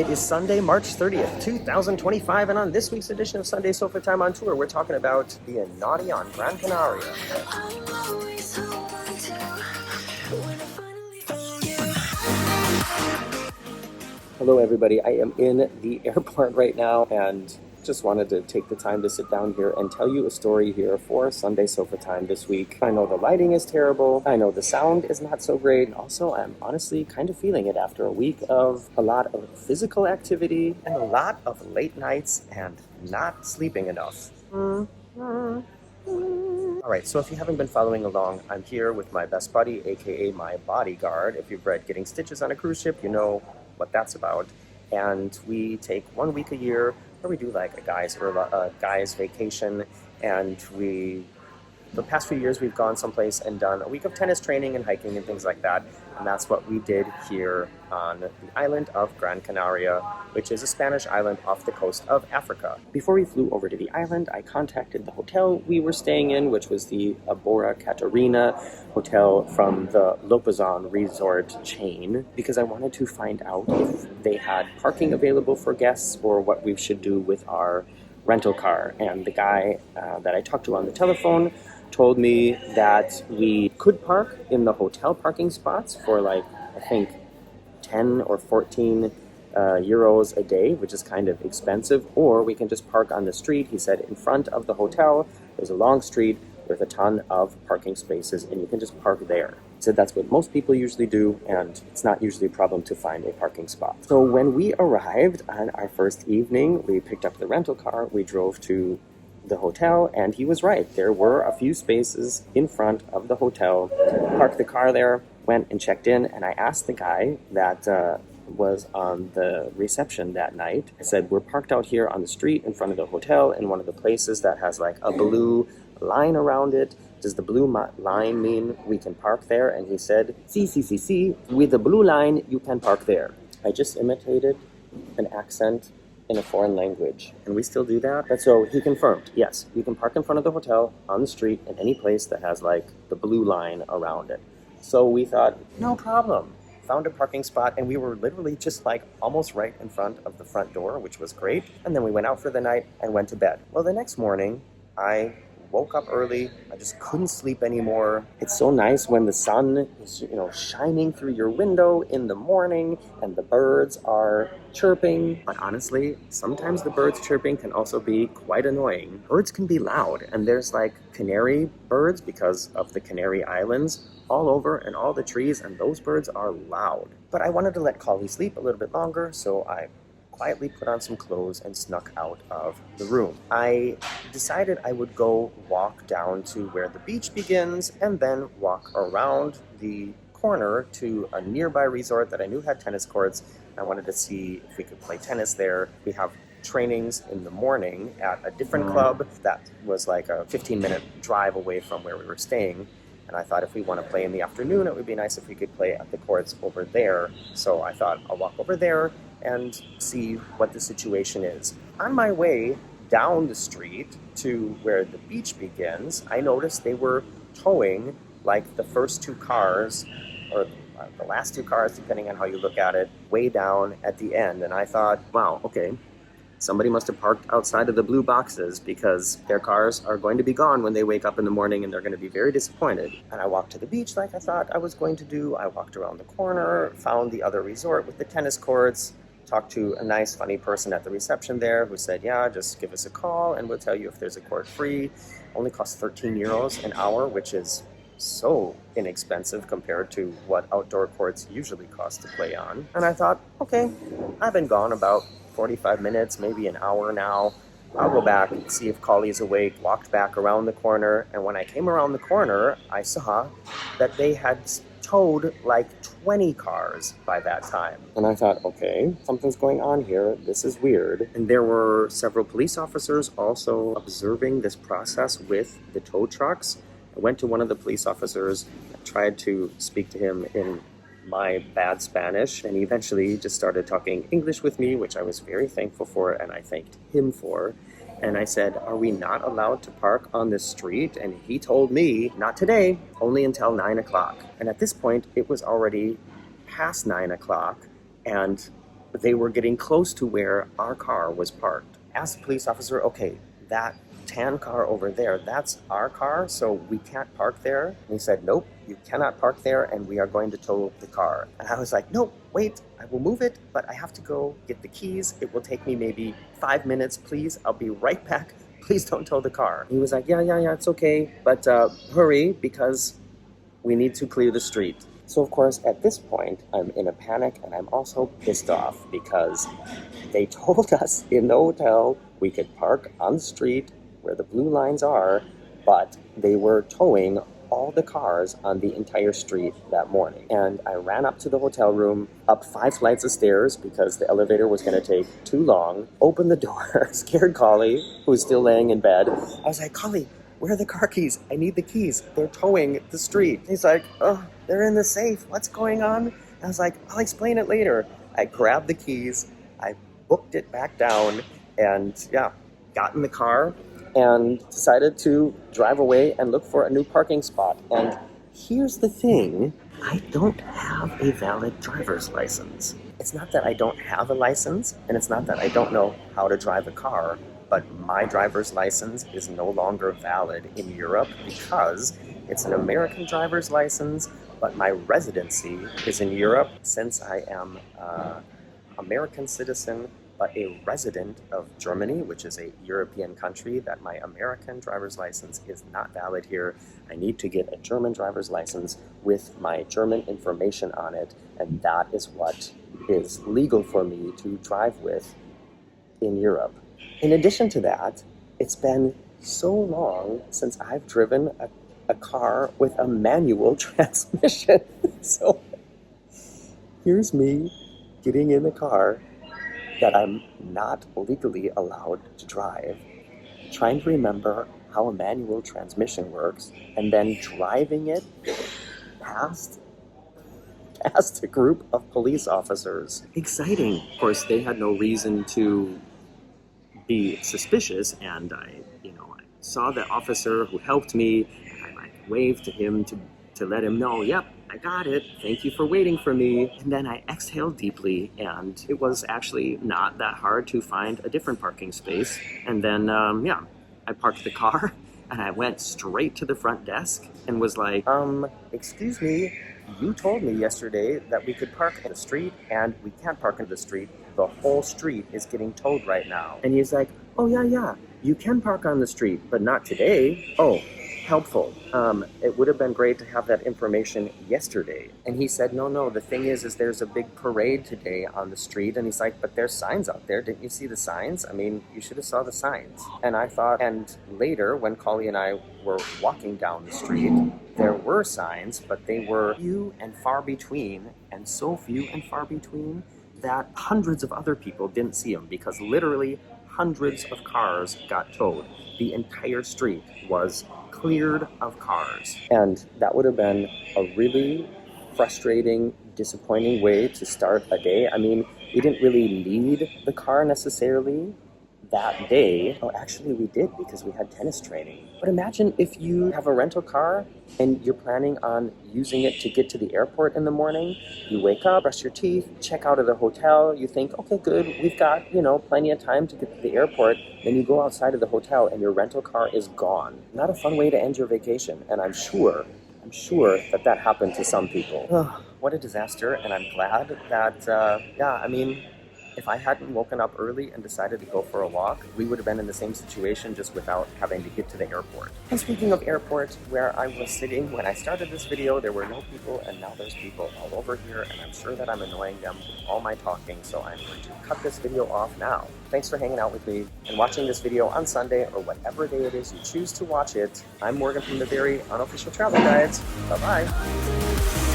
It is Sunday, March 30th, 2025, and on this week's edition of Sunday SofaTime on Tour, we're talking about being naughty on Gran Canaria. Hello everybody, I am in the airport right now and just wanted to take the time to sit down here and tell you a story here for Sunday SofaTime this week. I know the lighting is terrible, I know the sound is not so great, also I'm honestly kind of feeling it after a week of a lot of physical activity and a lot of late nights and not sleeping enough. Alright, so if you haven't been following along, I'm here with my best buddy, aka my bodyguard. If you've read Getting Stitches on a Cruise Ship, you know what that's about. And we take 1 week a year where we do like a guy's vacation, and the past few years we've gone someplace and done a week of tennis training and hiking and things like that, and that's what we did here on the island of Gran Canaria, which is a Spanish island off the coast of Africa. Before we flew over to the island, I contacted the hotel we were staying in, which was the Abora Catarina hotel from the Lopezon resort chain, because I wanted to find out if they had parking available for guests or what we should do with our rental car. And the guy that I talked to on the telephone told me that we could park in the hotel parking spots for like, I think 10 or 14 euros a day, which is kind of expensive, or we can just park on the street. He said in front of the hotel there's a long street with a ton of parking spaces and you can just park there. He said that's what most people usually do, and it's not usually a problem to find a parking spot. So when we arrived on our first evening, we picked up the rental car, we drove to the hotel, and he was right. There were a few spaces in front of the hotel. Parked the car there, went and checked in, and I asked the guy that was on the reception that night. I said, we're parked out here on the street in front of the hotel in one of the places that has like a blue line around it. Does the blue line mean we can park there? And he said, si, with the blue line you can park there. I just imitated an accent in a foreign language, and we still do that. And so he confirmed, yes, you can park in front of the hotel on the street in any place that has like the blue line around it. So we thought, no problem. Found a parking spot, and we were literally just like almost right in front of the front door, which was great. And then we went out for the night and went to bed. Well, the next morning I woke up early. I just couldn't sleep anymore. It's so nice when the sun is, shining through your window in the morning and the birds are chirping. But honestly, sometimes the birds chirping can also be quite annoying. Birds can be loud, and there's like canary birds because of the Canary Islands all over and all the trees, and those birds are loud. But I wanted to let Collie sleep a little bit longer, so I quietly put on some clothes and snuck out of the room. I decided I would go walk down to where the beach begins and then walk around the corner to a nearby resort that I knew had tennis courts. I wanted to see if we could play tennis there. We have trainings in the morning at a different club that was like a 15-minute drive away from where we were staying. And I thought if we want to play in the afternoon, it would be nice if we could play at the courts over there. So I thought I'll walk over there and see what the situation is. On my way down the street to where the beach begins, I noticed they were towing like the first two cars, or the last two cars, depending on how you look at it, way down at the end. And I thought, wow, okay, somebody must have parked outside of the blue boxes because their cars are going to be gone when they wake up in the morning and they're going to be very disappointed. And I walked to the beach like I thought I was going to do. I walked around the corner, found the other resort with the tennis courts, talked to a nice, funny person at the reception there who said, yeah, just give us a call and we'll tell you if there's a court free. Only costs 13 euros an hour, which is so inexpensive compared to what outdoor courts usually cost to play on. And I thought, okay, I've been gone about 45 minutes, maybe an hour now. I'll go back and see if Collie's awake. Walked back around the corner, and when I came around the corner, I saw that they had towed like 20 cars by that time. And I thought, okay, something's going on here. This is weird. And there were several police officers also observing this process with the tow trucks. I went to one of the police officers, tried to speak to him in my bad Spanish, and he eventually just started talking English with me, which I was very thankful for, and I thanked him for. And I said, are we not allowed to park on this street? And he told me, not today, only until 9 o'clock. And at this point, it was already past 9 o'clock, and they were getting close to where our car was parked. Asked the police officer, okay, that tan car over there, that's our car, so we can't park there? And he said, nope, you cannot park there, and we are going to tow the car. And I was like, no, wait, I will move it, but I have to go get the keys. It will take me maybe 5 minutes, please. I'll be right back. Please don't tow the car. He was like, yeah, it's okay, but hurry, because we need to clear the street. So of course, at this point, I'm in a panic, and I'm also pissed off because they told us in the hotel we could park on the street where the blue lines are, but they were towing all the cars on the entire street that morning. And I ran up to the hotel room, up 5 flights of stairs because the elevator was going to take too long, opened the door, scared Collie, who was still laying in bed. I was like, Collie, where are the car keys? I need the keys. They're towing the street. He's like, oh, they're in the safe. What's going on? And I was like, I'll explain it later. I grabbed the keys, I booked it back down, and yeah, got in the car and decided to drive away and look for a new parking spot. And here's the thing, I don't have a valid driver's license. It's not that I don't have a license, and it's not that I don't know how to drive a car, but my driver's license is no longer valid in Europe because it's an American driver's license, but my residency is in Europe. Since I am an American citizen, but a resident of Germany, which is a European country, that my American driver's license is not valid here. I need to get a German driver's license with my German information on it, and that is what is legal for me to drive with in Europe. In addition to that, it's been so long since I've driven a car with a manual transmission. So here's me getting in the car that I'm not legally allowed to drive, trying to remember how a manual transmission works, and then driving it past a group of police officers. Exciting. Of course, they had no reason to be suspicious, and I saw the officer who helped me, and I waved to him to let him know, yep, I got it. Thank you for waiting for me. And then I exhaled deeply, and it was actually not that hard to find a different parking space. And then, I parked the car, and I went straight to the front desk and was like, excuse me, you told me yesterday that we could park in the street, and we can't park in the street. The whole street is getting towed right now. And he's like, oh, yeah, you can park on the street, but not today. Oh, helpful. It would have been great to have that information yesterday. And he said, no, the thing is there's a big parade today on the street. And he's like, but there's signs out there. Didn't you see the signs? I mean, you should have saw the signs. And I thought, and later when Collie and I were walking down the street, there were signs, but they were few and far between, and so few and far between that hundreds of other people didn't see them, because literally hundreds of cars got towed. The entire street was cleared of cars. And that would have been a really frustrating, disappointing way to start a day. I mean, we didn't really need the car necessarily that day. Oh, actually we did, because we had tennis training. But imagine if you have a rental car and you're planning on using it to get to the airport in the morning. You wake up, brush your teeth, check out of the hotel. You think, okay, good, we've got, plenty of time to get to the airport. Then you go outside of the hotel and your rental car is gone. Not a fun way to end your vacation. And I'm sure that happened to some people. Oh, what a disaster. And I'm glad that, if I hadn't woken up early and decided to go for a walk, we would have been in the same situation, just without having to get to the airport. And speaking of airport, where I was sitting when I started this video, there were no people, and now there's people all over here, and I'm sure that I'm annoying them with all my talking, so I'm going to cut this video off now. Thanks for hanging out with me and watching this video on Sunday, or whatever day it is you choose to watch it. I'm Morgan from the Very Unofficial Travel Guides. Bye-bye.